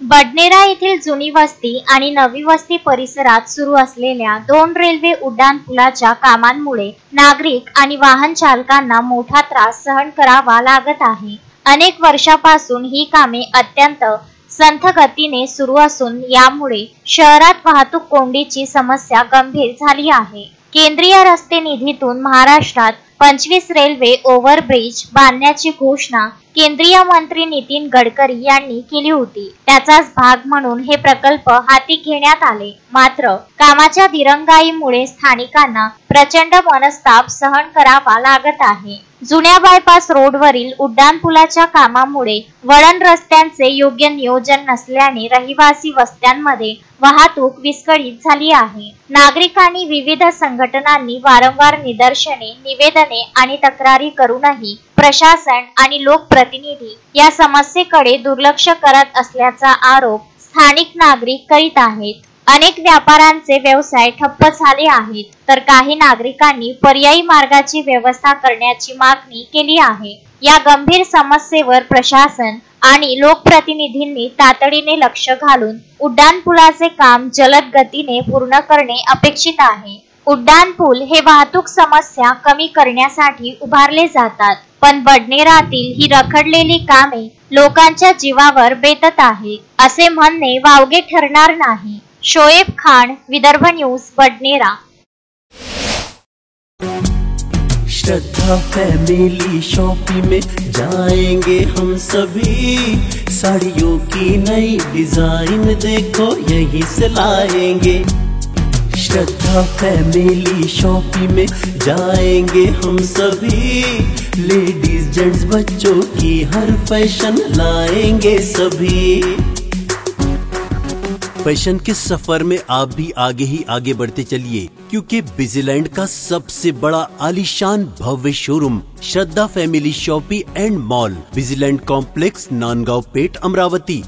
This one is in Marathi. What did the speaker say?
बडनेरा येथील जुनी वस्ती आणि नवी वस्ती परिसरात सुरू असलेल्या 2 रेल्वे उड्डाण पुलाच्या कामांमुळे नागरिक आणि वाहन चालकांना मोठा त्रास सहन करावा लागत आहे। अनेक वर्षापासून ही कामे अत्यंत संथ गतीने सुरू असून यामुळे शहरात वाहतूक कोंडीची समस्या गंभीर झाली आहे। केंद्रीय रस्ते निधीतून महाराष्ट्रात 25 रेल्वे ओव्हरब्रिज बांधण्याची घोषणा केंद्रीय मंत्री नितीन गडकरी यांनी केली होती। त्याचाच भाग म्हणून हे प्रकल्प हाती घेण्यात आले। मात्र कामाच्या दिरंगाईमुळे स्थानिकांना प्रचंड मनस्ताप सहन करावा लागत आहे। जुन्या बायपास रोडवरील उड्डाणपुलाच्या कामामुळे वळण रस्त्यांचे योग्य नियोजन नसल्याने रहिवासी वस्त्यांमध्ये वाहतूक विस्कळीत झाली आहे। नागरिकांनी विविध संघटनांनी वारंवार निदर्शने, निवेदने आणि तक्रारी करूनही प्रशासन आणि लोकप्रतिनिधी या समस्येकडे दुर्लक्ष करत असल्याचा आरोप स्थानिक नागरिक करीत आहेत। अनेक व्यापाऱ्यांचे व्यवसाय ठप्प झाले आहेत, तर काही नागरिकांनी पर्यायी मार्गाची व्यवस्था करण्याची मागणी केली आहे। या गंभीर समस्येवर प्रशासन आणि लोकप्रतिनिधींनी तातडीने लक्ष घालून उड्डाणपुलाचे काम जलद गतीने पूर्ण करणे अपेक्षित आहे। उड्डाणपूल हे वाहतूक समस्या कमी करण्यासाठी उभारले जातात, पण बडनेरातील ही रखडलेली कामे लोकांच्या जीवावर बेतत आहे असे म्हणणे वावगे ठरणार नाही। शोएब खान, विदर्भ न्यूज, बडनेरा। श्रद्धा फैमिली शॉपिंग में जाएंगे हम सभी, साड़ियों की नई डिजाइन देखो यहीं से लाएंगे। श्रद्धा फैमिली शॉपिंग में जाएंगे हम सभी, लेडीज जेंट्स बच्चों की हर फैशन लाएंगे सभी। फैशन के सफर में आप भी आगे ही आगे बढ़ते चलिए, क्योंकि बिजीलैंड का सबसे बड़ा आलीशान भव्य showroom Shraddha family shopping and mall, Busyland complex, Nandgaon Peth, Amravati.